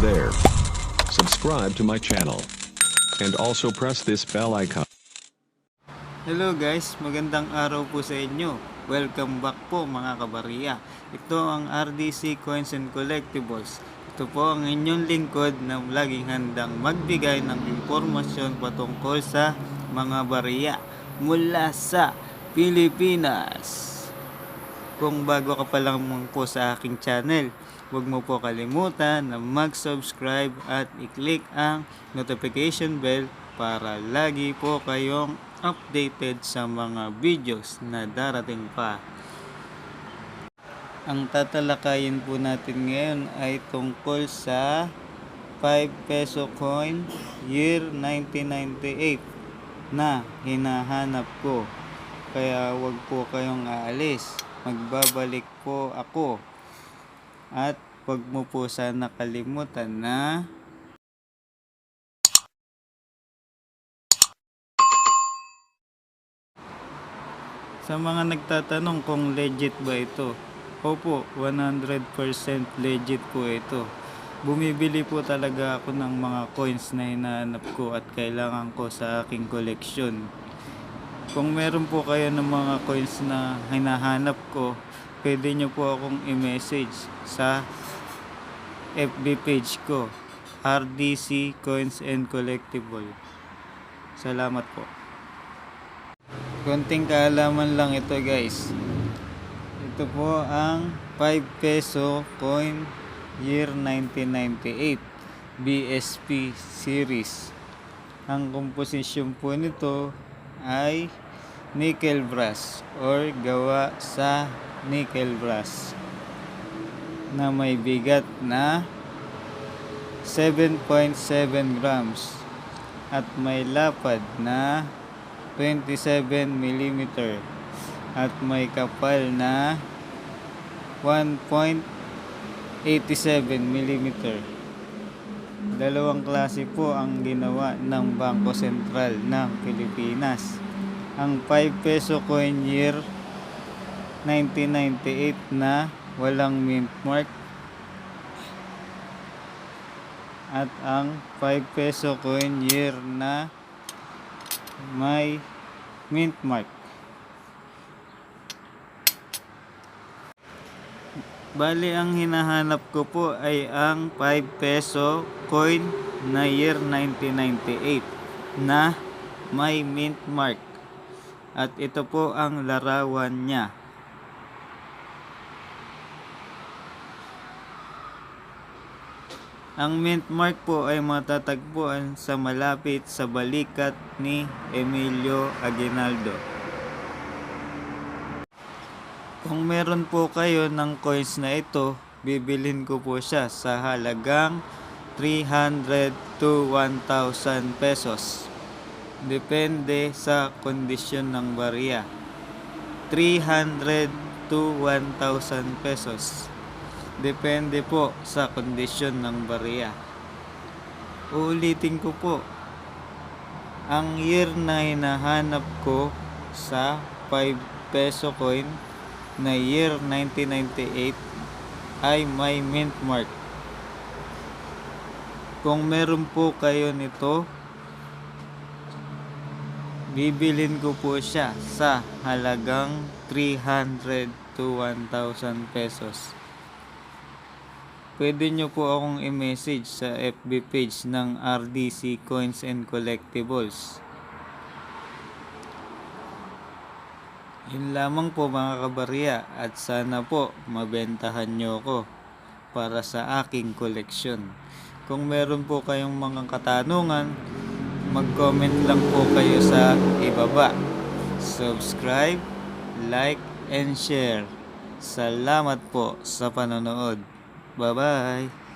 there. Subscribe to my channel. And also press this bell icon. Hello guys, magandang araw po sa inyo. Welcome back po mga kabarya. Ito ang RDC Coins and Collectibles. Ito po ang inyong lingkod na laging handang magbigay ng impormasyon patungkol sa mga barya mula sa Pilipinas. Kung bago ka pa lang po sa aking channel, huwag mo po kalimutan na mag-subscribe at i-click ang notification bell para lagi po kayong updated sa mga videos na darating pa. Ang tatalakayin po natin ngayon ay tungkol sa 5 peso coin year 1998 na hinahanap ko. Kaya huwag po kayong aalis. Magbabalik po ako. At huwag mo po sana kalimutan na sa mga nagtatanong kung legit ba ito. Opo, 100% legit po ito. Bumibili po talaga ako ng mga coins na hinahanap ko at kailangan ko sa aking koleksyon. Kung meron po kayo ng mga coins na hinahanap ko, pwede nyo po akong i-message sa FB page ko, RDC Coins and Collectible. Salamat po. Konting kaalaman lang ito guys. Ito po ang 5 peso coin year 1998 BSP series. Ang komposisyon po nito ay nickel brass or gawa sa nickel brass na may bigat na 7.7 grams at may lapad na 27 mm at may kapal na 1.87 mm. Dalawang klase po ang ginawa ng Bangko Sentral ng Pilipinas. Ang 5 peso coin year 1998 na walang mint mark at ang 5 peso coin year na may mint mark. Bali, ang hinahanap ko po ay ang 5 peso coin na year 1998 na may mint mark. At ito po ang larawan niya. Ang mint mark po ay matatagpuan sa malapit sa balikat ni Emilio Aguinaldo. Kung meron po kayo ng coins na ito, bibilhin ko po siya sa halagang 300 to 1,000 pesos. Depende sa kondisyon ng barya. 300 to 1,000 pesos. Depende po sa kondisyon ng barya. Uulitin ko po. Ang year na hinahanap ko sa 5 peso coin na year 1998 ay may mint mark. Kung meron po kayo nito, bibilin ko po siya sa halagang 300 to 1,000 pesos. Pwede nyo po akong i-message sa FB page ng RDC Coins and Collectibles. Yun lamang po mga kabarya at sana po mabentahan nyo ko para sa aking koleksyon. Kung meron po kayong mga katanungan, mag-comment lang po kayo sa ibaba. Subscribe, like, and share. Salamat po sa panonood. Bye-bye!